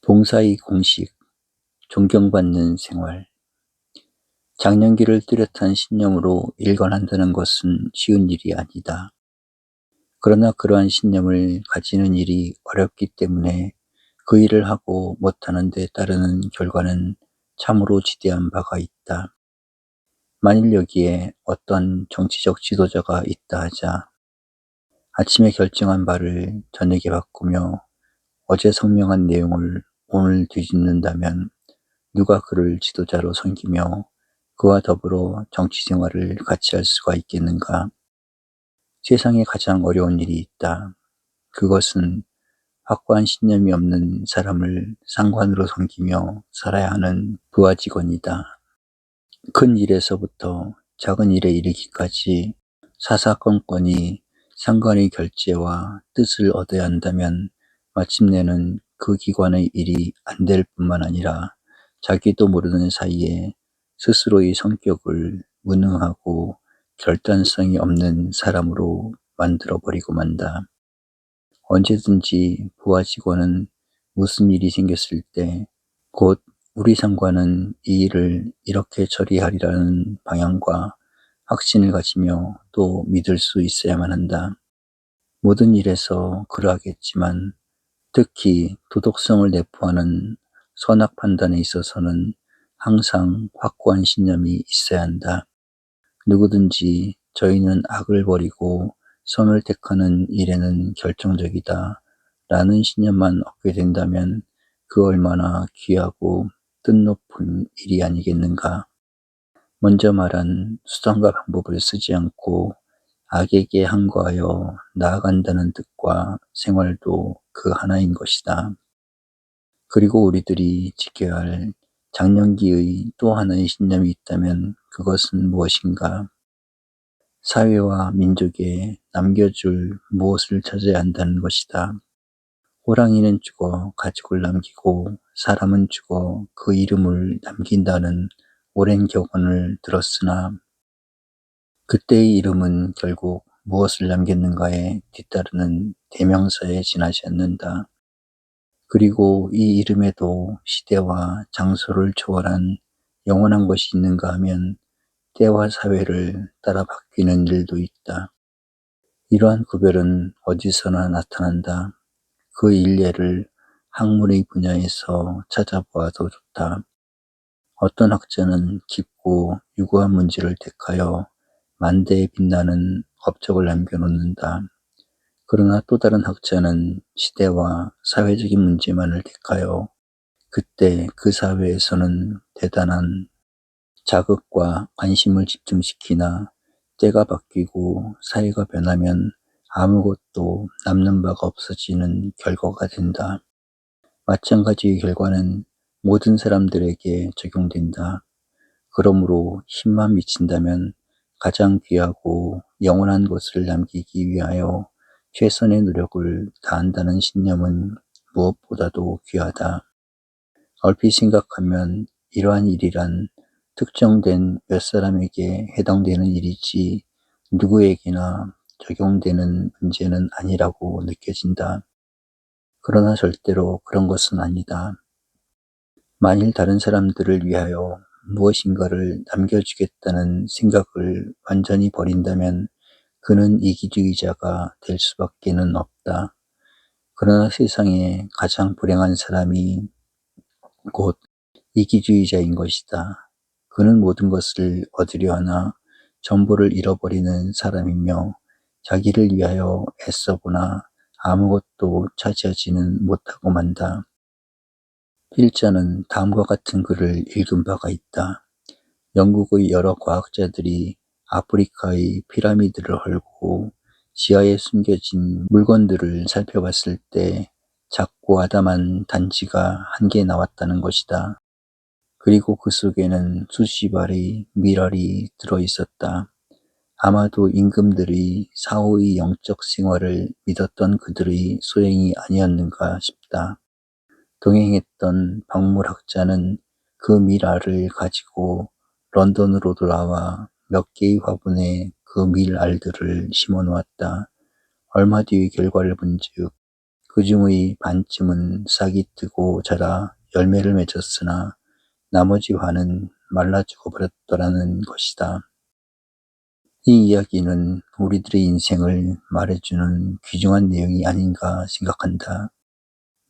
봉사의 공식, 존경받는 생활. 장년기를 뚜렷한 신념으로 일관한다는 것은 쉬운 일이 아니다. 그러나 그러한 신념을 가지는 일이 어렵기 때문에 그 일을 하고 못하는 데 따르는 결과는 참으로 지대한 바가 있다. 만일 여기에 어떤 정치적 지도자가 있다 하자 아침에 결정한 바를 저녁에 바꾸며 어제 성명한 내용을 오늘 뒤집는다면 누가 그를 지도자로 섬기며 그와 더불어 정치 생활을 같이 할 수가 있겠는가? 세상에 가장 어려운 일이 있다. 그것은 확고한 신념이 없는 사람을 상관으로 섬기며 살아야 하는 부하 직원이다. 큰 일에서부터 작은 일에 이르기까지 사사건건이 상관의 결재와 뜻을 얻어야 한다면 마침내는 그 기관의 일이 안 될 뿐만 아니라 자기도 모르는 사이에 스스로의 성격을 무능하고 결단성이 없는 사람으로 만들어버리고 만다. 언제든지 부하 직원은 무슨 일이 생겼을 때 곧 우리 상관은 이 일을 이렇게 처리하리라는 방향과 확신을 가지며 또 믿을 수 있어야만 한다. 모든 일에서 그러하겠지만 특히 도덕성을 내포하는 선악 판단에 있어서는 항상 확고한 신념이 있어야 한다. 누구든지 저희는 악을 버리고 선을 택하는 일에는 결정적이다 라는 신념만 얻게 된다면 그 얼마나 귀하고 뜻높은 일이 아니겠는가. 먼저 말한 수단과 방법을 쓰지 않고 악에게 항거하여 나아간다는 뜻과 생활도 그 하나인 것이다. 그리고 우리들이 지켜야 할 장년기의 또 하나의 신념이 있다면 그것은 무엇인가? 사회와 민족에 남겨줄 무엇을 찾아야 한다는 것이다. 호랑이는 죽어 가죽을 남기고 사람은 죽어 그 이름을 남긴다는 오랜 격언을 들었으나 그때의 이름은 결국 무엇을 남겼는가에 뒤따르는 대명사에 지나지 않는다. 그리고 이 이름에도 시대와 장소를 초월한 영원한 것이 있는가 하면 때와 사회를 따라 바뀌는 일도 있다. 이러한 구별은 어디서나 나타난다. 그 일례를 학문의 분야에서 찾아보아도 좋다. 어떤 학자는 깊고 유구한 문제를 택하여 만대에 빛나는 업적을 남겨놓는다. 그러나 또 다른 학자는 시대와 사회적인 문제만을 택하여 그때 그 사회에서는 대단한 자극과 관심을 집중시키나 때가 바뀌고 사회가 변하면 아무것도 남는 바가 없어지는 결과가 된다. 마찬가지의 결과는 모든 사람들에게 적용된다. 그러므로 힘만 미친다면 가장 귀하고 영원한 것을 남기기 위하여 최선의 노력을 다한다는 신념은 무엇보다도 귀하다. 얼핏 생각하면 이러한 일이란 특정된 몇 사람에게 해당되는 일이지 누구에게나 적용되는 문제는 아니라고 느껴진다. 그러나 절대로 그런 것은 아니다. 만일 다른 사람들을 위하여 무엇인가를 남겨주겠다는 생각을 완전히 버린다면 그는 이기주의자가 될 수밖에는 없다. 그러나 세상에 가장 불행한 사람이 곧 이기주의자인 것이다. 그는 모든 것을 얻으려 하나 전부를 잃어버리는 사람이며 자기를 위하여 애써보나 아무것도 차지하지는 못하고 만다. 필자는 다음과 같은 글을 읽은 바가 있다. 영국의 여러 과학자들이 아프리카의 피라미드를 헐고 지하에 숨겨진 물건들을 살펴봤을 때 작고 아담한 단지가 한 개 나왔다는 것이다. 그리고 그 속에는 수십 알의 미랄이 들어있었다. 아마도 임금들의 사후의 영적 생활을 믿었던 그들의 소행이 아니었는가 싶다. 동행했던 박물학자는 그 미랄을 가지고 런던으로 돌아와 몇 개의 화분에 그 밀알들을 심어 놓았다. 얼마 뒤의 결과를 본즉 그 중의 반쯤은 싹이 트고 자라 열매를 맺었으나 나머지 반은 말라 죽어버렸더라는 것이다. 이 이야기는 우리들의 인생을 말해주는 귀중한 내용이 아닌가 생각한다.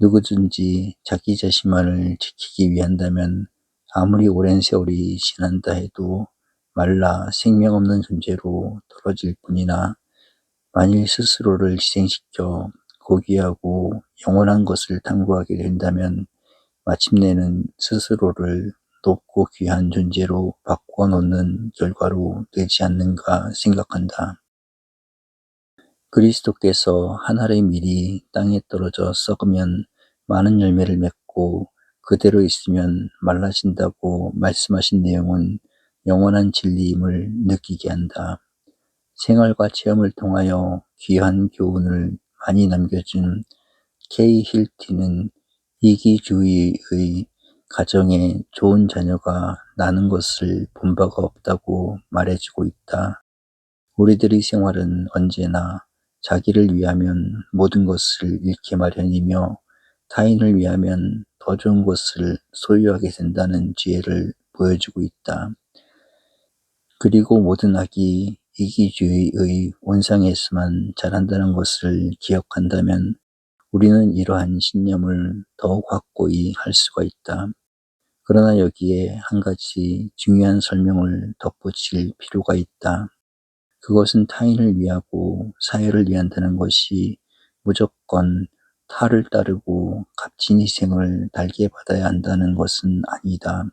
누구든지 자기 자신만을 지키기 위한다면 아무리 오랜 세월이 지난다 해도 말라 생명 없는 존재로 떨어질 뿐이나, 만일 스스로를 희생시켜 고귀하고 영원한 것을 탐구하게 된다면 마침내는 스스로를 높고 귀한 존재로 바꾸어 놓는 결과로 되지 않는가 생각한다. 그리스도께서 하늘의 밀이 땅에 떨어져 썩으면 많은 열매를 맺고 그대로 있으면 말라진다고 말씀하신 내용은 영원한 진리임을 느끼게 한다. 생활과 체험을 통하여 귀한 교훈을 많이 남겨준 K. 힐티는 이기주의의 가정에 좋은 자녀가 나는 것을 본 바가 없다고 말해주고 있다. 우리들의 생활은 언제나 자기를 위하면 모든 것을 잃게 마련이며 타인을 위하면 더 좋은 것을 소유하게 된다는 지혜를 보여주고 있다. 그리고 모든 악이 이기주의의 온상에서만 자란다는 것을 기억한다면 우리는 이러한 신념을 더욱 확고히 할 수가 있다. 그러나 여기에 한 가지 중요한 설명을 덧붙일 필요가 있다. 그것은 타인을 위하고 사회를 위한다는 것이 무조건 탈을 따르고 값진 희생을 달게 받아야 한다는 것은 아니다.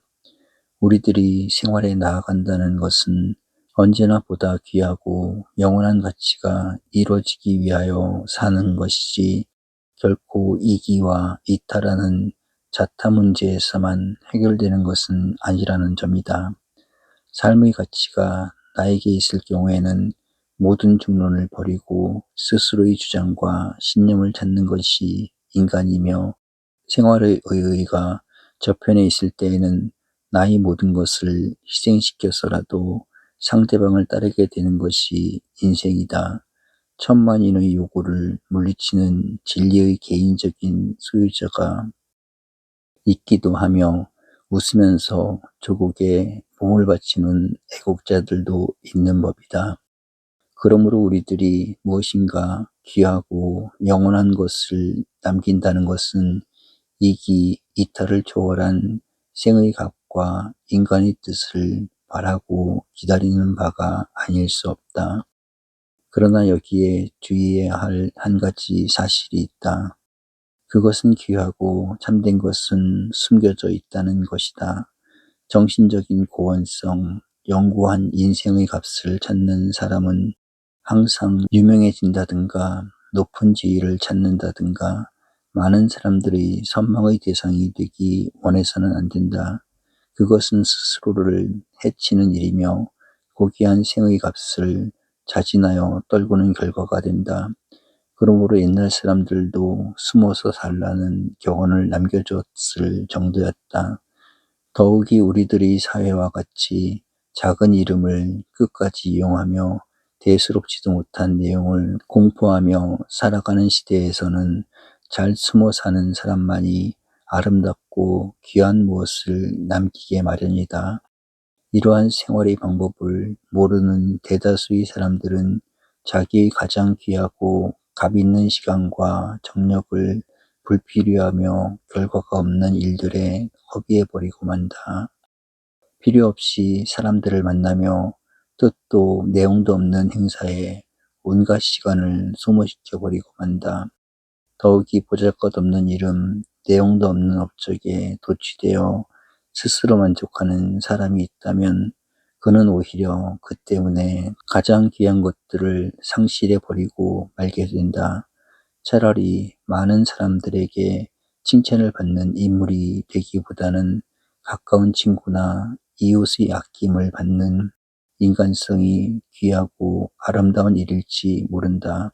우리들이 생활에 나아간다는 것은 언제나 보다 귀하고 영원한 가치가 이루어지기 위하여 사는 것이지 결코 이기와 이탈하는 자타 문제에서만 해결되는 것은 아니라는 점이다. 삶의 가치가 나에게 있을 경우에는 모든 중론을 버리고 스스로의 주장과 신념을 찾는 것이 인간이며, 생활의 의의가 저편에 있을 때에는 나의 모든 것을 희생시켜서라도 상대방을 따르게 되는 것이 인생이다. 천만인의 요구를 물리치는 진리의 개인적인 소유자가 있기도 하며 웃으면서 조국에 몸을 바치는 애국자들도 있는 법이다. 그러므로 우리들이 무엇인가 귀하고 영원한 것을 남긴다는 것은 이기, 이탈을 초월한 생의 값과 인간의 뜻을 바라고 기다리는 바가 아닐 수 없다. 그러나 여기에 주의해야 할 한 가지 사실이 있다. 그것은 귀하고 참된 것은 숨겨져 있다는 것이다. 정신적인 고원성, 영구한 인생의 값을 찾는 사람은 항상 유명해진다든가 높은 지위를 찾는다든가 많은 사람들의 선망의 대상이 되기 원해서는 안 된다. 그것은 스스로를 해치는 일이며 고귀한 생의 값을 자진하여 떨구는 결과가 된다. 그러므로 옛날 사람들도 숨어서 살라는 교훈을 남겨줬을 정도였다. 더욱이 우리들의 사회와 같이 작은 이름을 끝까지 이용하며 대수롭지도 못한 내용을 공포하며 살아가는 시대에서는 잘 숨어 사는 사람만이 아름답고 귀한 무엇을 남기게 마련이다. 이러한 생활의 방법을 모르는 대다수의 사람들은 자기의 가장 귀하고 값 있는 시간과 정력을 불필요하며 결과가 없는 일들에 허비해버리고 만다. 필요 없이 사람들을 만나며 뜻도 내용도 없는 행사에 온갖 시간을 소모시켜버리고 만다. 더욱이 보잘것없는 이름, 내용도 없는 업적에 도취되어 스스로 만족하는 사람이 있다면 그는 오히려 그 때문에 가장 귀한 것들을 상실해버리고 말게 된다. 차라리 많은 사람들에게 칭찬을 받는 인물이 되기보다는 가까운 친구나 이웃의 아낌을 받는 인간성이 귀하고 아름다운 일일지 모른다.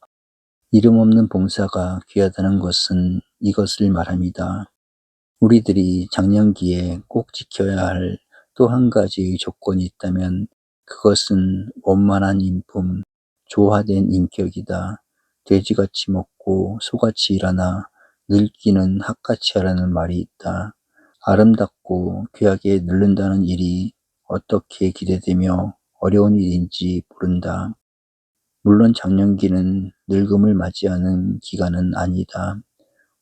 이름 없는 봉사가 귀하다는 것은 이것을 말합니다. 우리들이 장년기에 꼭 지켜야 할 또 한 가지의 조건이 있다면 그것은 원만한 인품, 조화된 인격이다. 돼지같이 먹고 소같이 일하나 늙기는 학같이 하라는 말이 있다. 아름답고 귀하게 늙는다는 일이 어떻게 기대되며 어려운 일인지 모른다. 물론 장년기는 늙음을 맞이하는 기간은 아니다.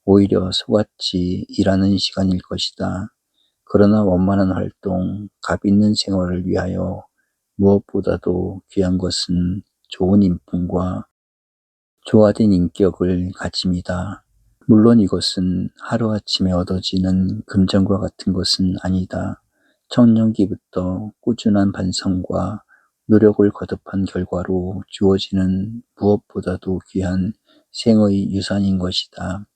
오히려 소같이 일하는 시간일 것이다. 그러나 원만한 활동, 값 있는 생활을 위하여 무엇보다도 귀한 것은 좋은 인품과 조화된 인격을 가짐이다. 물론 이것은 하루아침에 얻어지는 금전과 같은 것은 아니다. 청년기부터 꾸준한 반성과 노력을 거듭한 결과로 주어지는 무엇보다도 귀한 생의 유산인 것이다.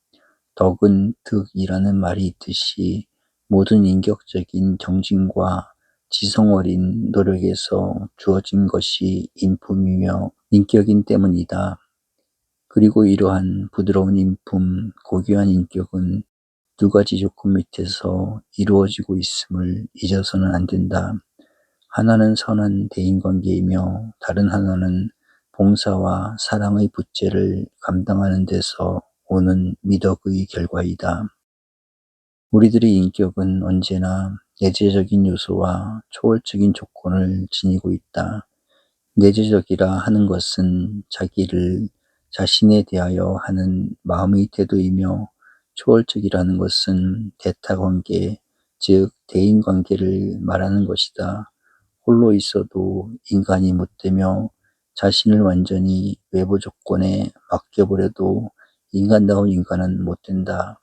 덕은 득이라는 말이 있듯이 모든 인격적인 정진과 지성 어린 노력에서 주어진 것이 인품이며 인격인 때문이다. 그리고 이러한 부드러운 인품, 고귀한 인격은 두 가지 조건 밑에서 이루어지고 있음을 잊어서는 안 된다. 하나는 선한 대인관계이며 다른 하나는 봉사와 사랑의 부채를 감당하는 데서 오는 미덕의 결과이다. 우리들의 인격은 언제나 내재적인 요소와 초월적인 조건을 지니고 있다. 내재적이라 하는 것은 자기를 자신에 대하여 하는 마음의 태도이며 초월적이라는 것은 대타관계, 즉 대인관계를 말하는 것이다. 홀로 있어도 인간이 못되며 자신을 완전히 외부 조건에 맡겨버려도 인간다운 인간은 못된다.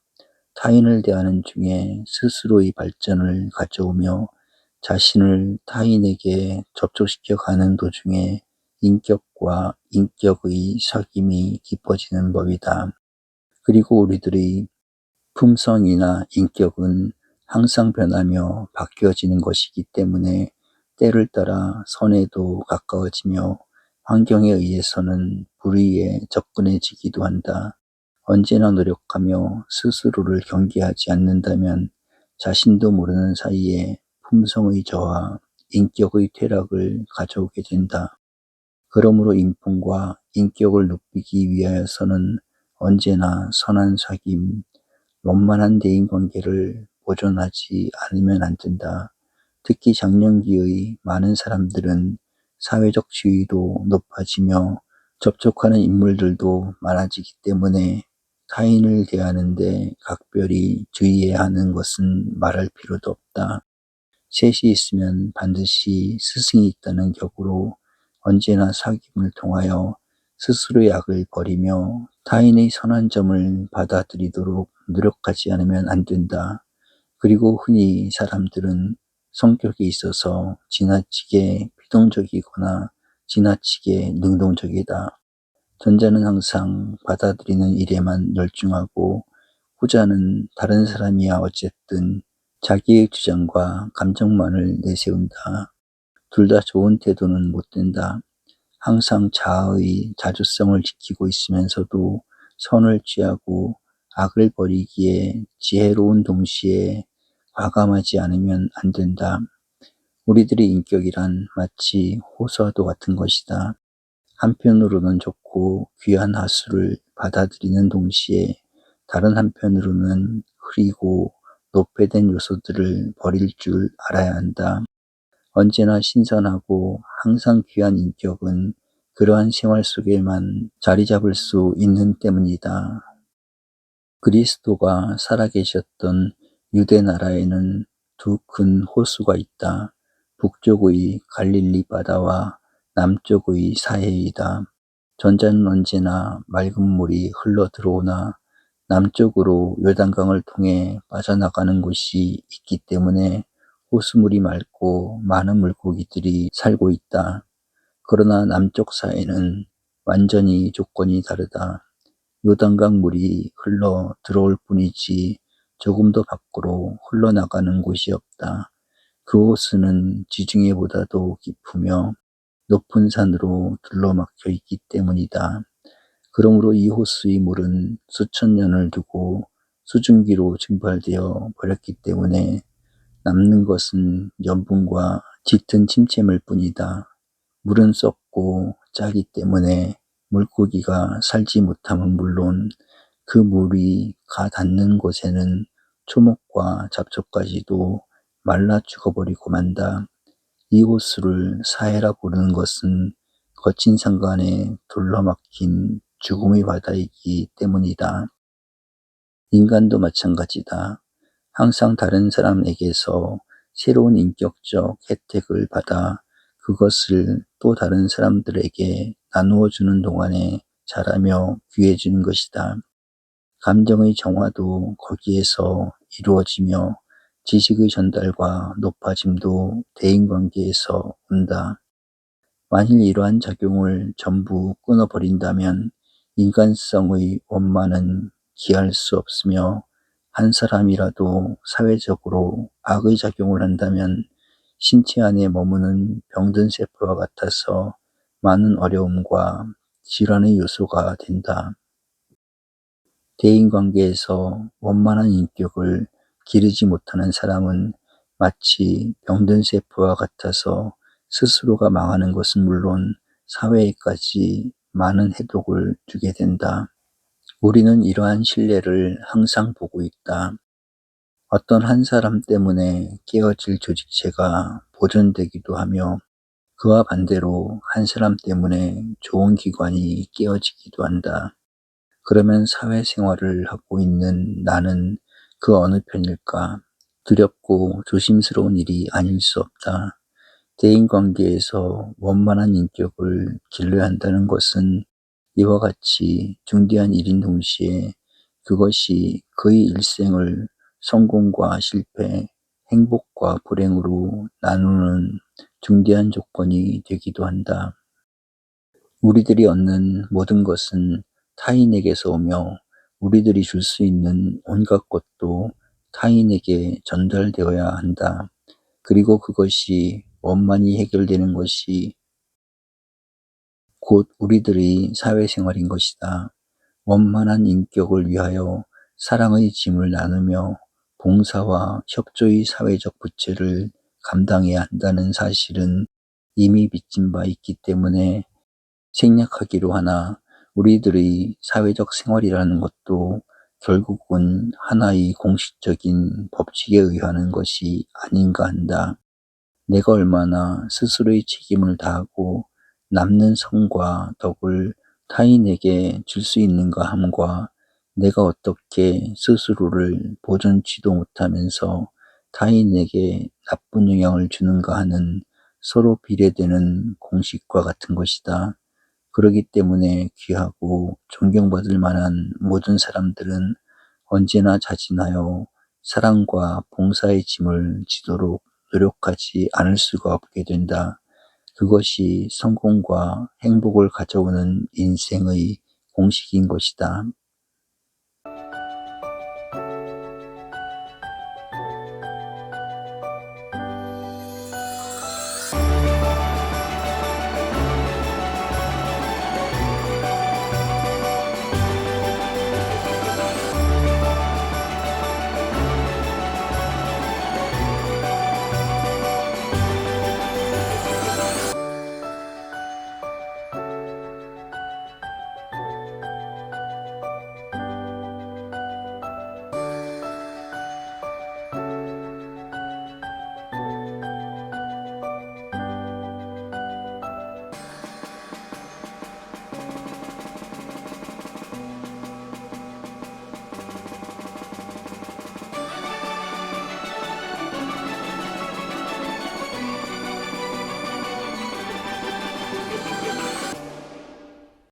타인을 대하는 중에 스스로의 발전을 가져오며 자신을 타인에게 접촉시켜 가는 도중에 인격과 인격의 사귐이 깊어지는 법이다. 그리고 우리들의 품성이나 인격은 항상 변하며 바뀌어지는 것이기 때문에 때를 따라 선에도 가까워지며 환경에 의해서는 불의에 접근해지기도 한다. 언제나 노력하며 스스로를 경계하지 않는다면 자신도 모르는 사이에 품성의 저하, 인격의 퇴락을 가져오게 된다. 그러므로 인품과 인격을 높이기 위하여서는 언제나 선한 사귐, 원만한 대인관계를 보존하지 않으면 안 된다. 특히 장년기의 많은 사람들은 사회적 지위도 높아지며 접촉하는 인물들도 많아지기 때문에 타인을 대하는데 각별히 주의해야 하는 것은 말할 필요도 없다. 셋이 있으면 반드시 스승이 있다는 격으로 언제나 사귐을 통하여 스스로의 악을 버리며 타인의 선한 점을 받아들이도록 노력하지 않으면 안 된다. 그리고 흔히 사람들은 성격에 있어서 지나치게 피동적이거나 지나치게 능동적이다. 전자는 항상 받아들이는 일에만 열중하고 후자는 다른 사람이야 어쨌든 자기의 주장과 감정만을 내세운다. 둘 다 좋은 태도는 못 된다. 항상 자아의 자주성을 지키고 있으면서도 선을 취하고 악을 버리기에 지혜로운 동시에 과감하지 않으면 안 된다. 우리들의 인격이란 마치 호수와도 같은 것이다. 한편으로는 좋고 귀한 하수를 받아들이는 동시에 다른 한편으로는 흐리고 노폐된 요소들을 버릴 줄 알아야 한다. 언제나 신선하고 항상 귀한 인격은 그러한 생활 속에만 자리 잡을 수 있는 때문이다. 그리스도가 살아계셨던 유대 나라에는 두 큰 호수가 있다. 북쪽의 갈릴리 바다와 남쪽의 사해이다. 전자는 언제나 맑은 물이 흘러 들어오나 남쪽으로 요단강을 통해 빠져나가는 곳이 있기 때문에 호수물이 맑고 많은 물고기들이 살고 있다. 그러나 남쪽 사해는 완전히 조건이 다르다. 요단강 물이 흘러 들어올 뿐이지 조금도 밖으로 흘러나가는 곳이 없다. 그 호수는 지중해보다도 깊으며 높은 산으로 둘러막혀 있기 때문이다. 그러므로 이 호수의 물은 수천 년을 두고 수증기로 증발되어 버렸기 때문에 남는 것은 염분과 짙은 침체물 뿐이다. 물은 썩고 짜기 때문에 물고기가 살지 못함은 물론 그 물이 가 닿는 곳에는 초목과 잡초까지도 말라 죽어버리고 만다. 이 호수를 사해라 부르는 것은 거친 산간에 둘러막힌 죽음의 바다이기 때문이다. 인간도 마찬가지다. 항상 다른 사람에게서 새로운 인격적 혜택을 받아 그것을 또 다른 사람들에게 나누어 주는 동안에 자라며 귀해지는 것이다. 감정의 정화도 거기에서 이루어지며 지식의 전달과 높아짐도 대인관계에서 온다. 만일 이러한 작용을 전부 끊어버린다면 인간성의 원만은 기할 수 없으며 한 사람이라도 사회적으로 악의 작용을 한다면 신체 안에 머무는 병든 세포와 같아서 많은 어려움과 질환의 요소가 된다. 대인관계에서 원만한 인격을 기르지 못하는 사람은 마치 병든 세포와 같아서 스스로가 망하는 것은 물론 사회에까지 많은 해독을 주게 된다. 우리는 이러한 신뢰를 항상 보고 있다. 어떤 한 사람 때문에 깨어질 조직체가 보존되기도 하며 그와 반대로 한 사람 때문에 좋은 기관이 깨어지기도 한다. 그러면 사회생활을 하고 있는 나는 그 어느 편일까? 두렵고 조심스러운 일이 아닐 수 없다. 대인관계에서 원만한 인격을 길러야 한다는 것은 이와 같이 중대한 일인 동시에 그것이 그의 일생을 성공과 실패, 행복과 불행으로 나누는 중대한 조건이 되기도 한다. 우리들이 얻는 모든 것은 타인에게서 오며 우리들이 줄 수 있는 온갖 것도 타인에게 전달되어야 한다. 그리고 그것이 원만히 해결되는 것이 곧 우리들의 사회생활인 것이다. 원만한 인격을 위하여 사랑의 짐을 나누며 봉사와 협조의 사회적 부채를 감당해야 한다는 사실은 이미 빚진 바 있기 때문에 생략하기로 하나 우리들의 사회적 생활이라는 것도 결국은 하나의 공식적인 법칙에 의하는 것이 아닌가 한다. 내가 얼마나 스스로의 책임을 다하고 남는 성과 덕을 타인에게 줄 수 있는가 함과 내가 어떻게 스스로를 보존치도 못하면서 타인에게 나쁜 영향을 주는가 하는 서로 비례되는 공식과 같은 것이다. 그러기 때문에 귀하고 존경받을 만한 모든 사람들은 언제나 자진하여 사랑과 봉사의 짐을 지도록 노력하지 않을 수가 없게 된다. 그것이 성공과 행복을 가져오는 인생의 공식인 것이다.